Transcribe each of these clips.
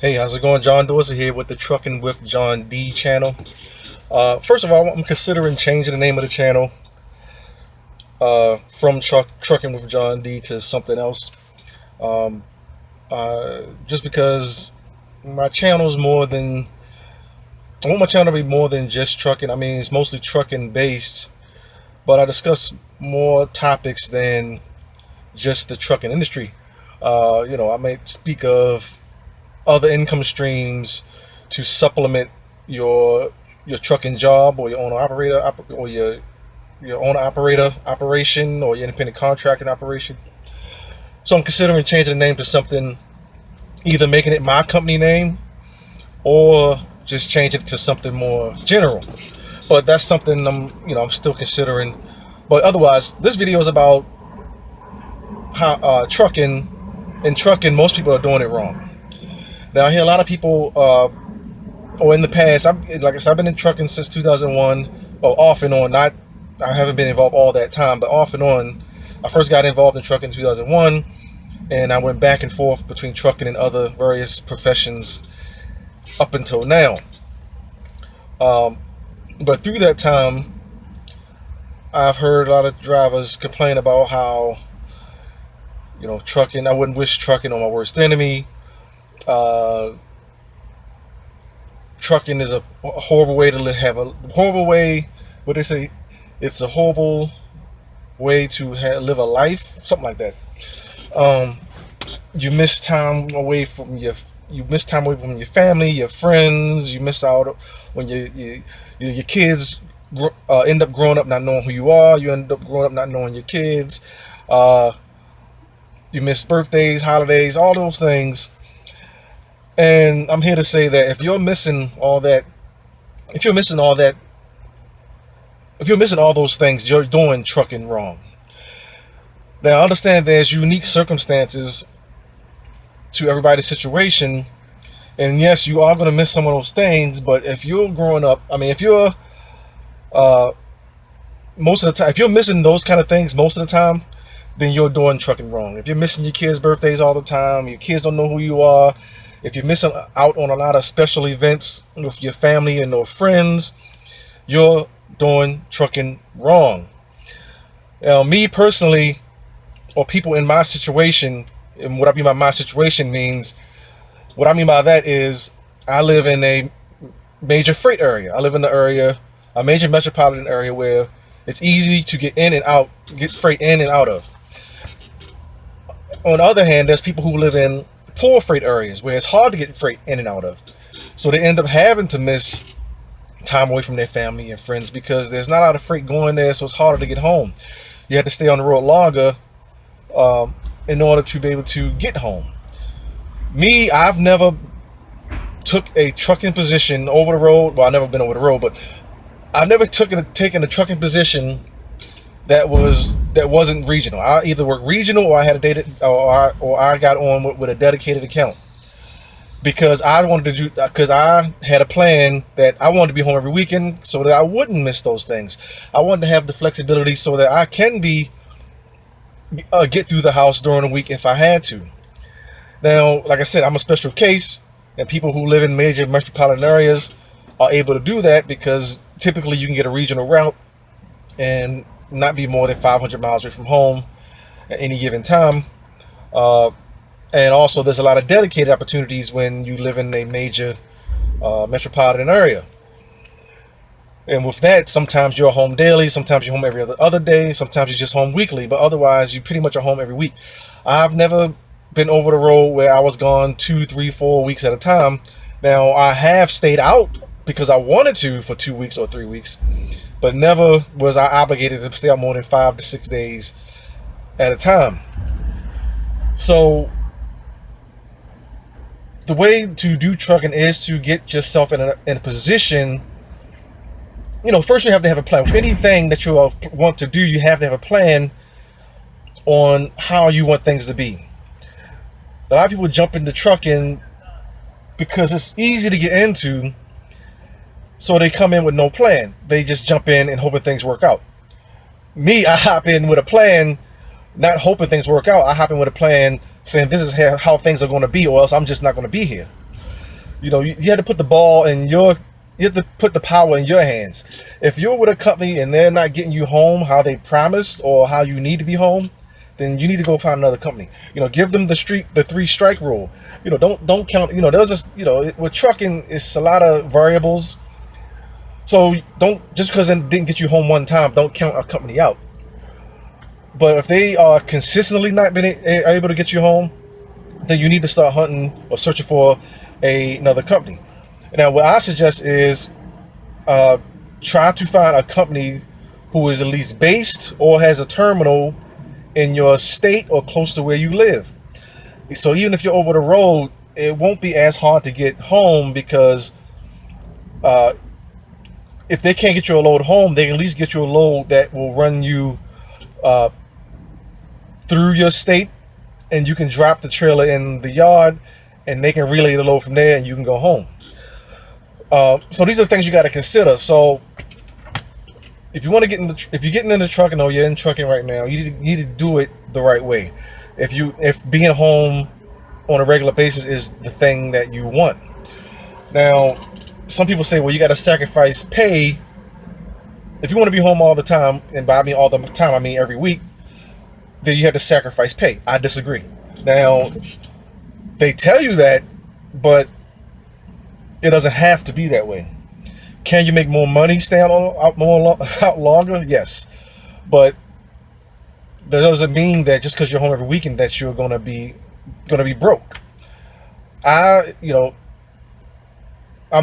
Hey, how's it going? John Dorsey here with the Trucking with John D channel. First of all, I'm considering changing the name of the channel from Trucking with John D to something else. Um, just because my channel is more than I want my channel to be more than just trucking. I mean, it's mostly trucking based, but I discuss more topics than just the trucking industry. I may speak of other income streams to supplement your your trucking job or your owner operator or your owner operator operation or your independent contracting operation. So I'm considering changing the name to something, either making it my company name or just changing it to something more general. But that's something I'm still considering. But otherwise, this video is about how trucking. In trucking, most people are doing it wrong. Now I hear a lot of people, or in the past, like I said, I've been in trucking since 2001, or off and on. Not, I haven't been involved all that time, but off and on. I first got involved in trucking in 2001, and I went back and forth between trucking and other various professions up until now. But through that time, I've heard a lot of drivers complain about how, trucking. I wouldn't wish trucking on my worst enemy. Uh, Trucking is a horrible way to live, have a horrible way. What they say, it's a horrible way to live a life, something like that. Um, you miss time away from you miss time away from your family, your friends. You miss out when your kids end up growing up not knowing who you are. You end up growing up not knowing your kids. Uh, you miss birthdays, holidays, all those things. And I'm here to say that if you're missing all that, if you're missing all those things, you're doing trucking wrong. Now, I understand there's unique circumstances to everybody's situation, and yes, you are going to miss some of those things. But if you're growing up, I mean, if you're uh, most of the time, if you're missing those kind of things most of the time, then you're doing trucking wrong. If you're missing your kids' birthdays all the time, your kids don't know who you are. If you're missing out on a lot of special events with your family and or friends, you're doing trucking wrong. Now, me personally, or people in my situation, and what I mean by my situation means, what I mean by that is I live in a major freight area. I live in the area, a major metropolitan area where it's easy to get in and out, get freight in and out of. On the other hand, there's people who live in poor freight areas where it's hard to get freight in and out of. So they end up having to miss time away from their family and friends because there's not a lot of freight going there, so it's harder to get home. You have to stay on the road longer in order to be able to get home. Me, I've never took a trucking position over the road. Well, I've never been over the road, but I've never taken a trucking position that wasn't regional. I either worked regional or I had a or I got on with a dedicated account because I wanted to do because I had a plan that I wanted to be home every weekend so that I wouldn't miss those things. I wanted to have the flexibility so that I can get through the house during the week if I had to. Now, like I said, I'm a special case, and people who live in major metropolitan areas are able to do that because typically you can get a regional route and not be more than 500 miles away from home at any given time. Uh, and also, there's a lot of dedicated opportunities when you live in a major metropolitan area. And with that, sometimes you're home daily, sometimes you're home every other day, sometimes you're just home weekly, but otherwise, you pretty much are home every week. I've never been over the road where I was gone 2, 3, 4 weeks at a time. Now, I have stayed out because I wanted to for 2 weeks or 3 weeks, but never was I obligated to stay out more than 5 to 6 days at a time. So the way to do trucking is to get yourself in a position. First you have to have a plan. With anything that you want to do, you have to have a plan on how you want things to be. A lot of people jump into trucking because it's easy to get into, so they come in with no plan. They just jump in and hoping things work out. Me, I hop in with a plan, not hoping things work out. I hop in with a plan saying this is how things are going to be, or else I'm just not going to be here. You had to put the ball in your, you have to put the power in your hands. If you're with a company and they're not getting you home how they promised or how you need to be home, then you need to go find another company. Give them the 3 strike rule. Don't count. There's just, with trucking, it's a lot of variables. So don't, just because it didn't get you home one time, don't count a company out. But if they are consistently not being able to get you home, then you need to start hunting or searching for another company. Now, what I suggest is try to find a company who is at least based or has a terminal in your state or close to where you live. So even if you're over the road, it won't be as hard to get home, because if they can't get you a load home, they can at least get you a load that will run you through your state, and you can drop the trailer in the yard, and they can relay the load from there, and you can go home. So these are the things you got to consider. So if you want to if you're getting into trucking, or you're in trucking right now, you need to do it the right way. If being home on a regular basis is the thing that you want. Now, some people say, well, you got to sacrifice pay if you want to be home all the time. And by all the time, I mean every week. Then you have to sacrifice pay. I disagree. Now, they tell you that, but it doesn't have to be that way. Can you make more money staying out longer? Yes, but that doesn't mean that just because you're home every weekend that you're gonna be broke. I'm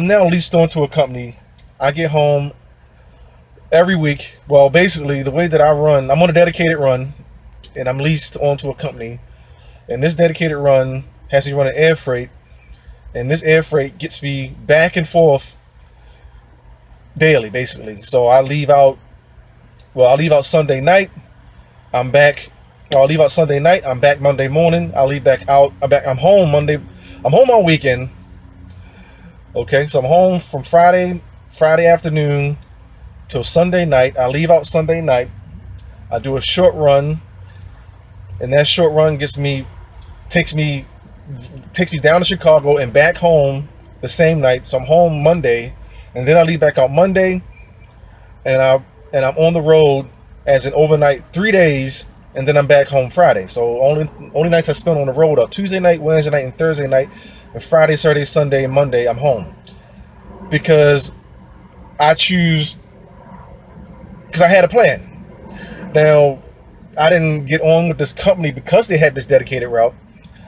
now leased onto a company. I get home every week. Well, basically, the way that I run, I'm on a dedicated run, and I'm leased onto a company. And this dedicated run has me running air freight, and this air freight gets me back and forth daily, basically. So I leave out Sunday night. I'm back. I'll leave out Sunday night. I'm back Monday morning. I'll leave back out. I'm home Monday. I'm home on weekend. Okay, so I'm home from Friday afternoon till Sunday night. I leave out Sunday night. I do a short run, and that short run takes me down to Chicago and back home the same night. So I'm home Monday, and then I leave back out Monday, and I'm on the road as an overnight 3 days, and then I'm back home Friday. So only nights I spend on the road are Tuesday night, Wednesday night, and Thursday night. And Friday, Saturday, Sunday, and Monday I'm home, because I had a plan. Now, I didn't get on with this company because they had this dedicated route.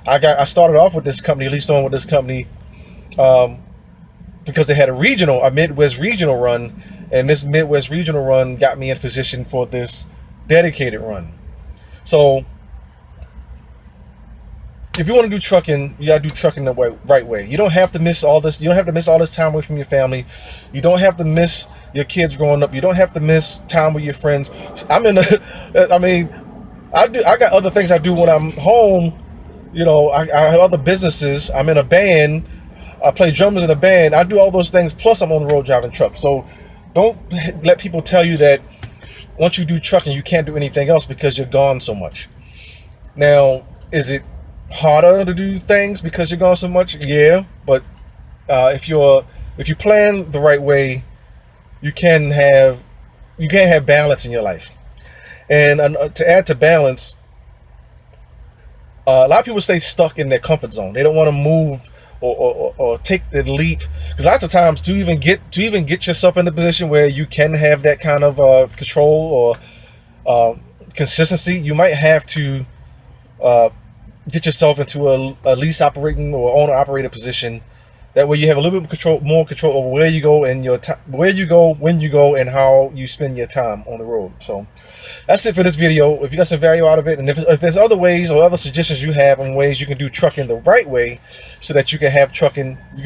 I started off with this company, leased on with this company, because they had a Midwest regional run, and this Midwest regional run got me in position for this dedicated run. So if you want to do trucking, you gotta do trucking the right way. You don't have to miss all this. You don't have to miss all this time away from your family. You don't have to miss your kids growing up. You don't have to miss time with your friends. I got other things I do when I'm home. I have other businesses. I'm in a band. I play drums in a band. I do all those things. Plus, I'm on the road driving trucks. So don't let people tell you that once you do trucking, you can't do anything else because you're gone so much. Now, is it harder to do things because you're gone so much? Yeah, but if you plan the right way, you can have balance in your life. And to add to balance, a lot of people stay stuck in their comfort zone. They don't want to move or take the leap, because lots of times to even get yourself in a position where you can have that kind of control or consistency, you might have to get yourself into a lease operating or owner operator position. That way you have a little bit more control over where you go and where you go, when you go, and how you spend your time on the road. So that's it for this video. If you got some value out of it, and if there's other ways or other suggestions you have on ways you can do trucking the right way, so that you can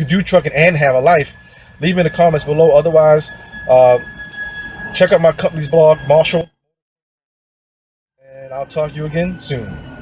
do trucking and have a life, leave me in the comments below. Otherwise, check out my company's blog, Marshall, and I'll talk to you again soon.